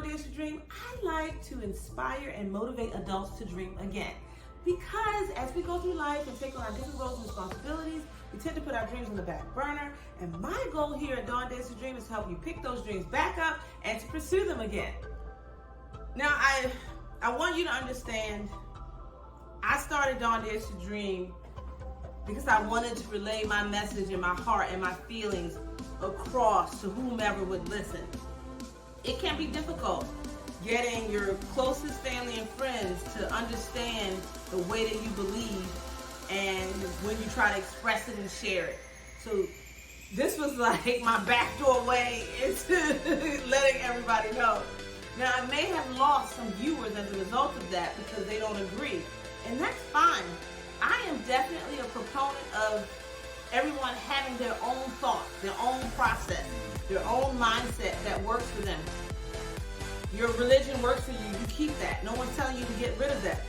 Dares to Dream, I like to inspire and motivate adults to dream again. Because as we go through life and take on our different roles and responsibilities, we tend to put our dreams on the back burner. And my goal here at Dawn Dares to Dream is to help you pick those dreams back up and to pursue them again. Now, I want you to understand, I started Dawn Dares to Dream because I wanted to relay my message and my heart and my feelings across to whomever would listen. It can be difficult getting your closest family and friends to understand the way that you believe and when you try to express it and share it. So this was like my backdoor way into letting everybody know. Now, I may have lost some viewers as a result of that because they don't agree, and that's fine. I am definitely a proponent of everyone having their own thoughts, their own process, their own mindset that works for them. Your religion works for you, you keep that. No one's telling you to get rid of that.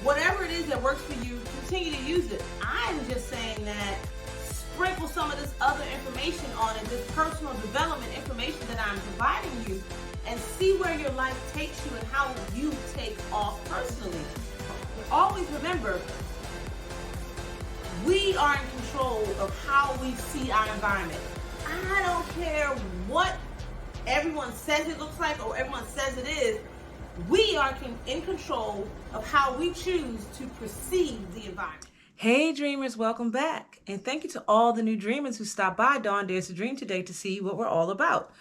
Whatever it is that works for you, continue to use it. I'm just saying that sprinkle some of this other information on it, this personal development information that I'm providing you, and see where your life takes you and how you take off personally. Always remember, we are in control of how we see our environment. I don't care what everyone says it looks like or everyone says it is. We are in control of how we choose to perceive the environment. Hey dreamers, welcome back. And thank you to all the new dreamers who stopped by Dawn Dares to Dream today to see what we're all about.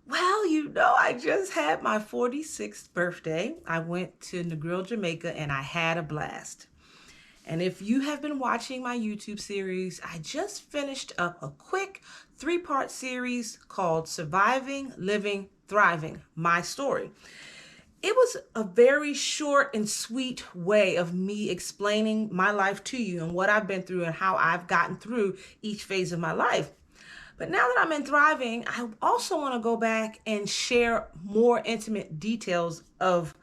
Well, you know, I just had my 46th birthday. I went to Negril, Jamaica, and I had a blast. And if you have been watching my YouTube series, I just finished up a quick 3-part series called Surviving, Living, Thriving, My Story. It was a very short and sweet way of me explaining my life to you and what I've been through and how I've gotten through each phase of my life. But now that I'm in Thriving, I also want to go back and share more intimate details of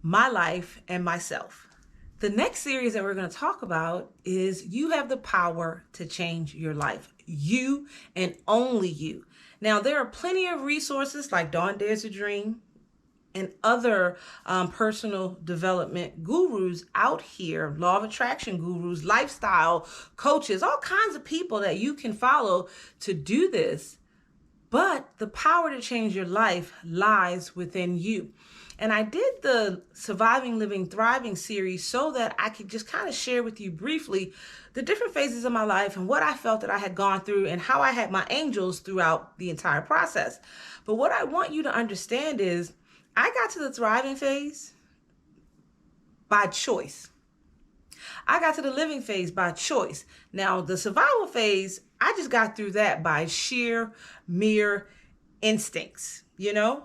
my life and myself. The next series that we're going to talk about is You Have the Power to Change Your Life. You and only you. Now, there are plenty of resources like Dawn Dares to Dream and other personal development gurus out here, law of attraction gurus, lifestyle coaches, all kinds of people that you can follow to do this. But the power to change your life lies within you. And I did the Surviving, Living, Thriving series so that I could just kind of share with you briefly the different phases of my life and what I felt that I had gone through and how I had my angels throughout the entire process. But what I want you to understand is I got to the thriving phase by choice. I got to the living phase by choice. Now, the survival phase, I just got through that by sheer, mere instincts, you know?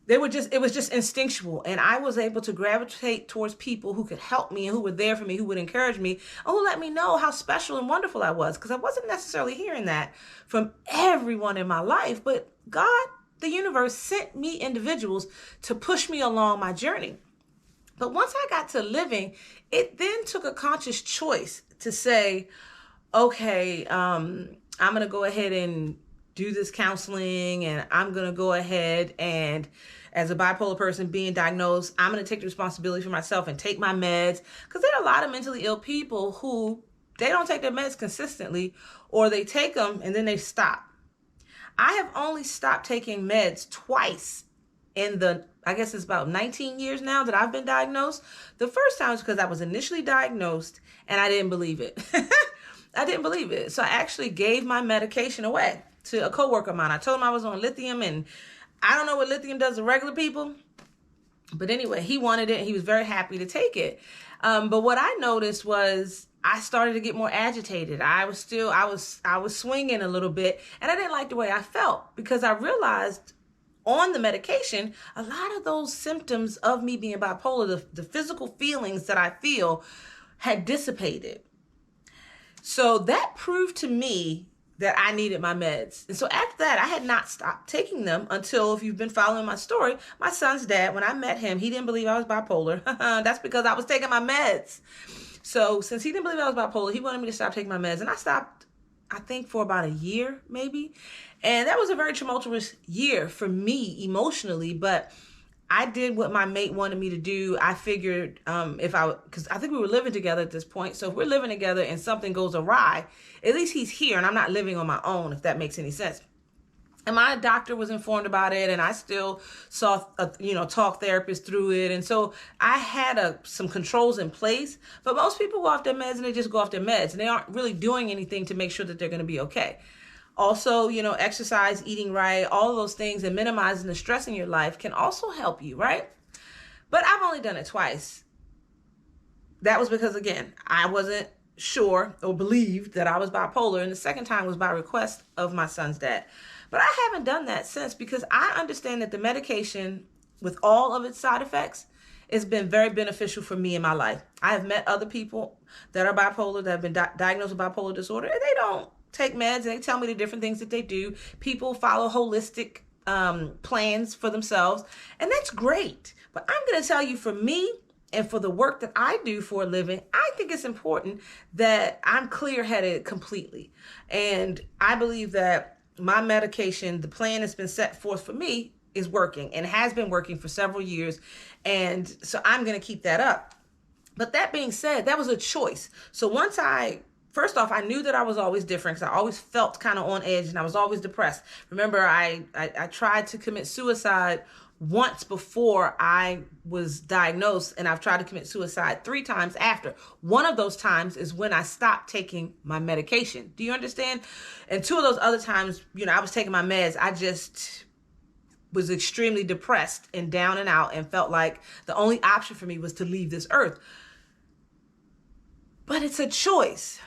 It was just instinctual, and I was able to gravitate towards people who could help me and who were there for me, who would encourage me, and who let me know how special and wonderful I was, because I wasn't necessarily hearing that from everyone in my life, but God, the universe, sent me individuals to push me along my journey. But once I got to living, it then took a conscious choice to say, okay, I'm going to go ahead and do this counseling, and I'm going to go ahead and, as a bipolar person being diagnosed, I'm going to take the responsibility for myself and take my meds, because there are a lot of mentally ill people who they don't take their meds consistently, or they take them and then they stop. I have only stopped taking meds twice in I guess it's about 19 years now that I've been diagnosed. The first time was because I was initially diagnosed and I didn't believe it. I didn't believe it. So I actually gave my medication away to a coworker of mine. I told him I was on lithium, and I don't know what lithium does to regular people. But anyway, he wanted it and he was very happy to take it. But what I noticed was I started to get more agitated. I was swinging a little bit, and I didn't like the way I felt, because I realized on the medication, a lot of those symptoms of me being bipolar, the physical feelings that I feel, had dissipated. So that proved to me that I needed my meds. And so after that, I had not stopped taking them until, if you've been following my story, my son's dad, when I met him, he didn't believe I was bipolar. That's because I was taking my meds. So since he didn't believe I was bipolar, he wanted me to stop taking my meds. And I stopped, I think, for about a year, maybe. And that was a very tumultuous year for me emotionally, but I did what my mate wanted me to do. I figured because I think we were living together at this point. So if we're living together and something goes awry, at least he's here and I'm not living on my own, if that makes any sense. And my doctor was informed about it, and I still saw a talk therapist through it. And so I had some controls in place. But most people go off their meds and they just go off their meds, and they aren't really doing anything to make sure that they're going to be okay. Also, exercise, eating right, all of those things, and minimizing the stress in your life can also help you, right? But I've only done it twice. That was because, again, I wasn't sure or believed that I was bipolar, and the second time was by request of my son's dad. But I haven't done that since, because I understand that the medication, with all of its side effects, has been very beneficial for me in my life. I have met other people that are bipolar, that have been diagnosed with bipolar disorder, and they don't take meds, and they tell me the different things that they do. People follow holistic plans for themselves, and that's great. But I'm going to tell you, for me and for the work that I do for a living, I think it's important that I'm clear-headed completely. And I believe that my medication, the plan that's been set forth for me, is working and has been working for several years. And so I'm going to keep that up. But that being said, that was a choice. So first off, I knew that I was always different, because I always felt kind of on edge and I was always depressed. Remember, I tried to commit suicide once before I was diagnosed, and I've tried to commit suicide 3 times after. One of those times is when I stopped taking my medication. Do you understand? And 2 of those other times, I was taking my meds. I just was extremely depressed and down and out, and felt like the only option for me was to leave this earth. But it's a choice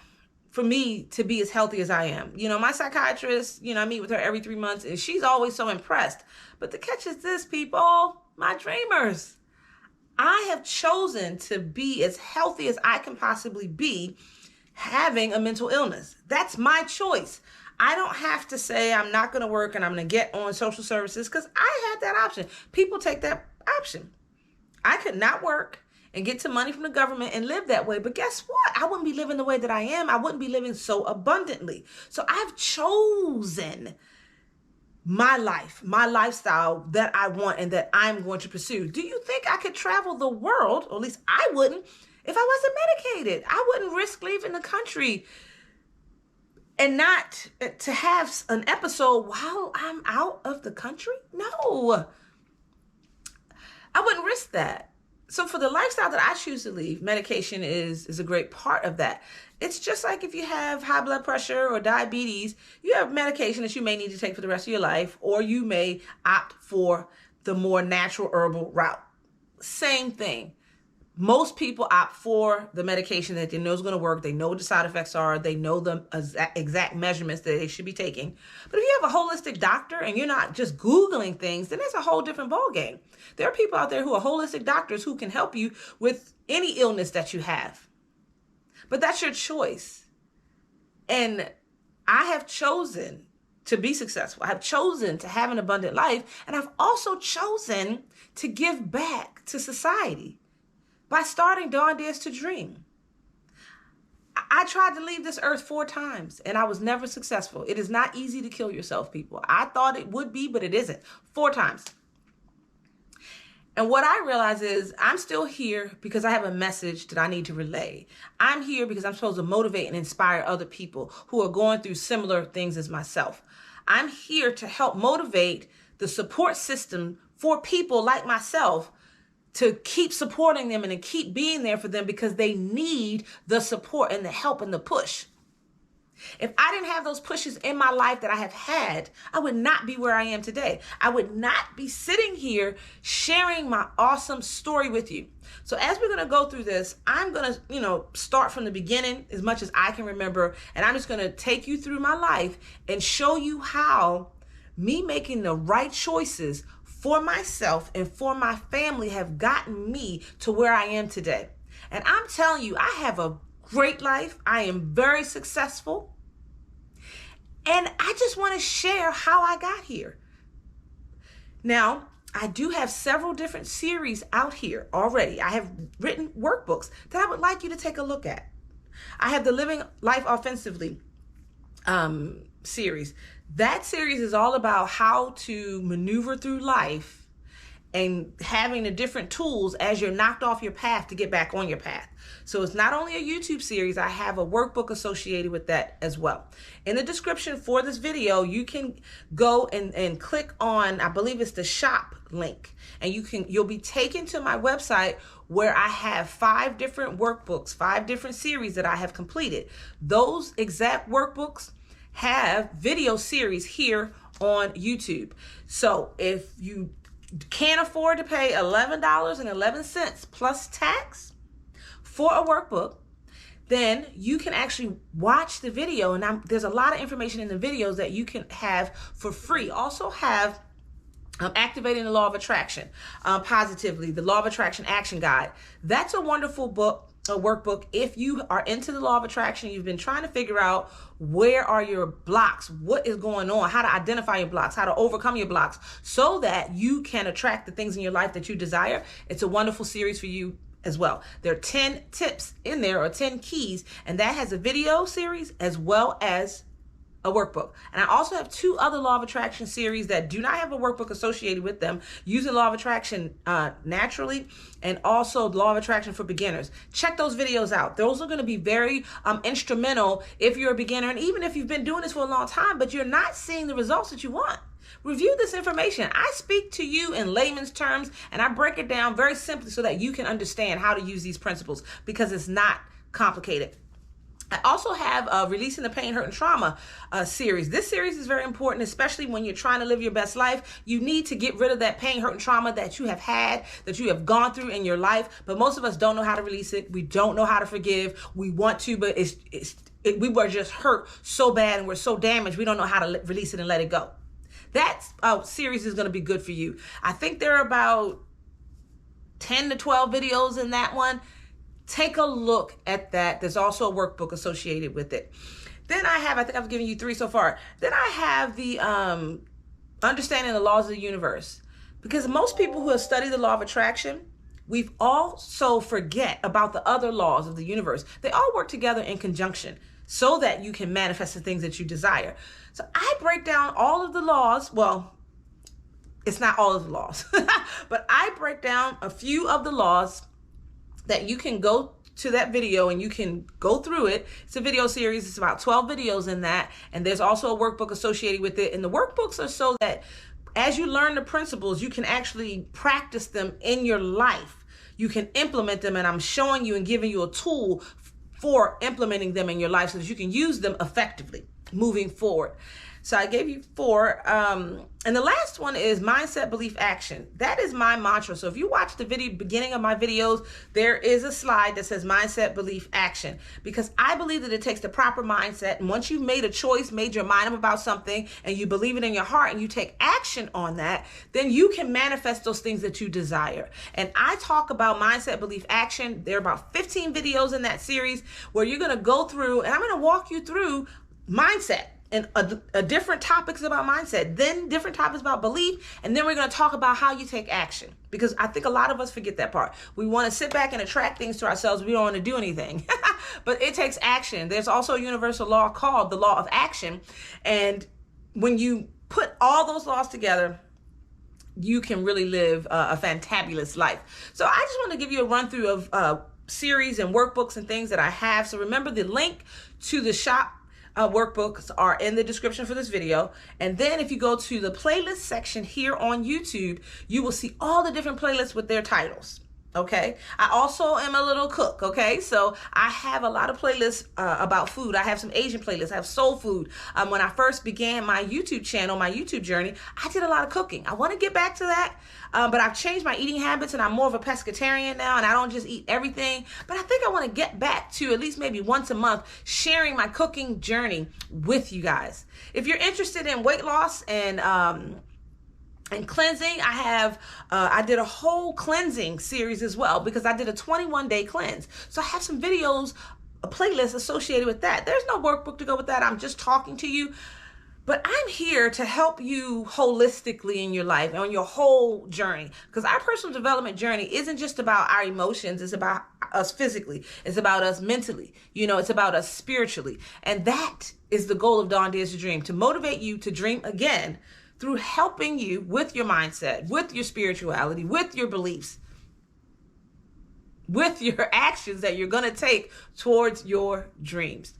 for me to be as healthy as I am. My psychiatrist, I meet with her every 3 months, and she's always so impressed. But the catch is this, people, my dreamers. I have chosen to be as healthy as I can possibly be, having a mental illness. That's my choice. I don't have to say I'm not going to work and I'm going to get on social services, because I had that option. People take that option. I could not work and get some money from the government and live that way. But guess what? I wouldn't be living the way that I am. I wouldn't be living so abundantly. So I've chosen my life, my lifestyle that I want and that I'm going to pursue. Do you think I could travel the world, or at least I wouldn't, if I wasn't medicated? I wouldn't risk leaving the country and not to have an episode while I'm out of the country. No, I wouldn't risk that. So for the lifestyle that I choose to leave, medication is a great part of that. It's just like if you have high blood pressure or diabetes, you have medication that you may need to take for the rest of your life, or you may opt for the more natural herbal route. Same thing. Most people opt for the medication that they know is going to work. They know what the side effects are. They know the exact measurements that they should be taking. But if you have a holistic doctor and you're not just Googling things, then it's a whole different ballgame. There are people out there who are holistic doctors who can help you with any illness that you have. But that's your choice. And I have chosen to be successful. I have chosen to have an abundant life. And I've also chosen to give back to society by starting Dawn Dares to Dream. I tried to leave this earth 4 times and I was never successful. It is not easy to kill yourself, people. I thought it would be, but it isn't. 4 times. And what I realize is I'm still here because I have a message that I need to relay. I'm here because I'm supposed to motivate and inspire other people who are going through similar things as myself. I'm here to help motivate the support system for people like myself, to keep supporting them and to keep being there for them, because they need the support and the help and the push. If I didn't have those pushes in my life that I have had, I would not be where I am today. I would not be sitting here sharing my awesome story with you. So as we're going to go through this, I'm going to, start from the beginning as much as I can remember. And I'm just going to take you through my life and show you how me making the right choices for myself and for my family have gotten me to where I am today. And I'm telling you, I have a great life. I am very successful. And I just want to share how I got here. Now, I do have several different series out here already. I have written workbooks that I would like you to take a look at. I have the Living Life Offensively series. That series is all about how to maneuver through life and having the different tools as you're knocked off your path to get back on your path. So it's not only a YouTube series, I have a workbook associated with that as well. In the description for this video, you can go and click on, I believe it's the shop link, and you'll be taken to my website where I have 5 different workbooks, 5 different series that I have completed. Those exact workbooks have video series here on YouTube. So if you can't afford to pay $11.11 plus tax for a workbook, then you can actually watch the video. And there's a lot of information in the videos that you can have for free. Also have Activating the Law of Attraction Positively, the Law of Attraction Action Guide. That's a wonderful book, a workbook. If you are into the law of attraction, you've been trying to figure out where are your blocks, what is going on, how to identify your blocks, how to overcome your blocks so that you can attract the things in your life that you desire. It's a wonderful series for you as well. There are 10 tips in there, or 10 keys, and that has a video series as well as a workbook. And I also have 2 other Law of Attraction series that do not have a workbook associated with them, Using Law of Attraction Naturally, and also Law of Attraction for Beginners. Check those videos out. Those are going to be very instrumental if you're a beginner, and even if you've been doing this for a long time, but you're not seeing the results that you want. Review this information. I speak to you in layman's terms, and I break it down very simply so that you can understand how to use these principles, because it's not complicated. I also have Releasing the Pain, Hurt, and Trauma series. This series is very important, especially when you're trying to live your best life. You need to get rid of that pain, hurt, and trauma that you have had, that you have gone through in your life. But most of us don't know how to release it. We don't know how to forgive. We want to, but we were just hurt so bad and we're so damaged, we don't know how to release it and let it go. That series is going to be good for you. I think there are about 10 to 12 videos in that one. Take a look at that. There's also a workbook associated with it. Then I think I've given you 3 so far. Then I have the Understanding the Laws of the Universe. Because most people who have studied the law of attraction, we've also forget about the other laws of the universe. They all work together in conjunction so that you can manifest the things that you desire. So I break down all of the laws. Well, it's not all of the laws, but I break down a few of the laws that you can go to that video and you can go through it. It's a video series. It's about 12 videos in that. And there's also a workbook associated with it. And the workbooks are so that as you learn the principles, you can actually practice them in your life. You can implement them. And I'm showing you and giving you a tool for implementing them in your life so that you can use them effectively moving forward. So I gave you 4. And the last one is Mindset, Belief, Action. That is my mantra. So if you watch the beginning of my videos, there is a slide that says Mindset, Belief, Action, because I believe that it takes the proper mindset. And once you've made a choice, made your mind up about something, and you believe it in your heart and you take action on that, then you can manifest those things that you desire. And I talk about Mindset, Belief, Action. There are about 15 videos in that series where you're going to go through, and I'm going to walk you through mindset and different topics about mindset, then different topics about belief, and then we're going to talk about how you take action, because I think a lot of us forget that part. We want to sit back and attract things to ourselves. We don't want to do anything, but it takes action. There's also a universal law called the law of action, and when you put all those laws together, you can really live a fantabulous life. So I just want to give you a run through of series and workbooks and things that I have. So remember, the link to the shop workbooks are in the description for this video. And then if you go to the playlist section here on YouTube, you will see all the different playlists with their titles. Okay. I also am a little cook. Okay. So I have a lot of playlists about food. I have some Asian playlists. I have soul food. When I first began my YouTube channel, my YouTube journey, I did a lot of cooking. I want to get back to that. But I've changed my eating habits and I'm more of a pescatarian now, and I don't just eat everything. But I think I want to get back to at least maybe once a month sharing my cooking journey with you guys. If you're interested in weight loss and cleansing, I did a whole cleansing series as well, because I did a 21-day cleanse. So I have some videos, a playlist associated with that. There's no workbook to go with that. I'm just talking to you. But I'm here to help you holistically in your life and on your whole journey, because our personal development journey isn't just about our emotions. It's about us physically. It's about us mentally. It's about us spiritually. And that is the goal of Dawn Dares to Dream, to motivate you to dream again, through helping you with your mindset, with your spirituality, with your beliefs, with your actions that you're going to take towards your dreams.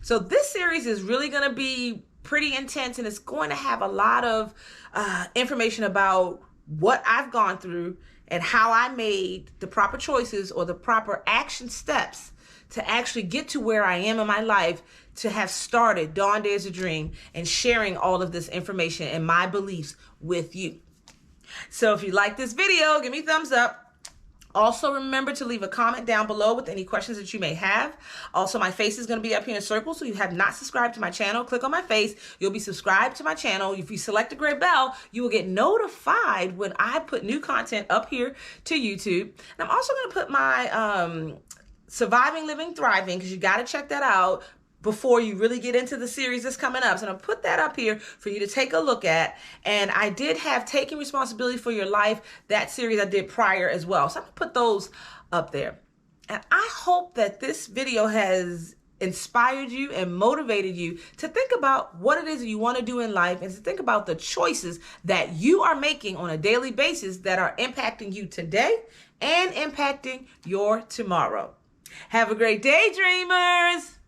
So this series is really going to be pretty intense, and it's going to have a lot of information about what I've gone through and how I made the proper choices or the proper action steps to actually get to where I am in my life, to have started Dawn Dares a Dream and sharing all of this information and my beliefs with you. So if you like this video, give me a thumbs up. Also, remember to leave a comment down below with any questions that you may have. Also, my face is going to be up here in circles, so if you have not subscribed to my channel, click on my face. You'll be subscribed to my channel. If you select the gray bell, you will get notified when I put new content up here to YouTube. And I'm also going to put my Surviving, Living, Thriving, because you got to check that out before you really get into the series that's coming up. So I'm gonna put that up here for you to take a look at. And I did have Taking Responsibility for Your Life, that series I did prior as well. So I'm gonna put those up there. And I hope that this video has inspired you and motivated you to think about what it is that you want to do in life, and to think about the choices that you are making on a daily basis that are impacting you today and impacting your tomorrow. Have a great day, dreamers.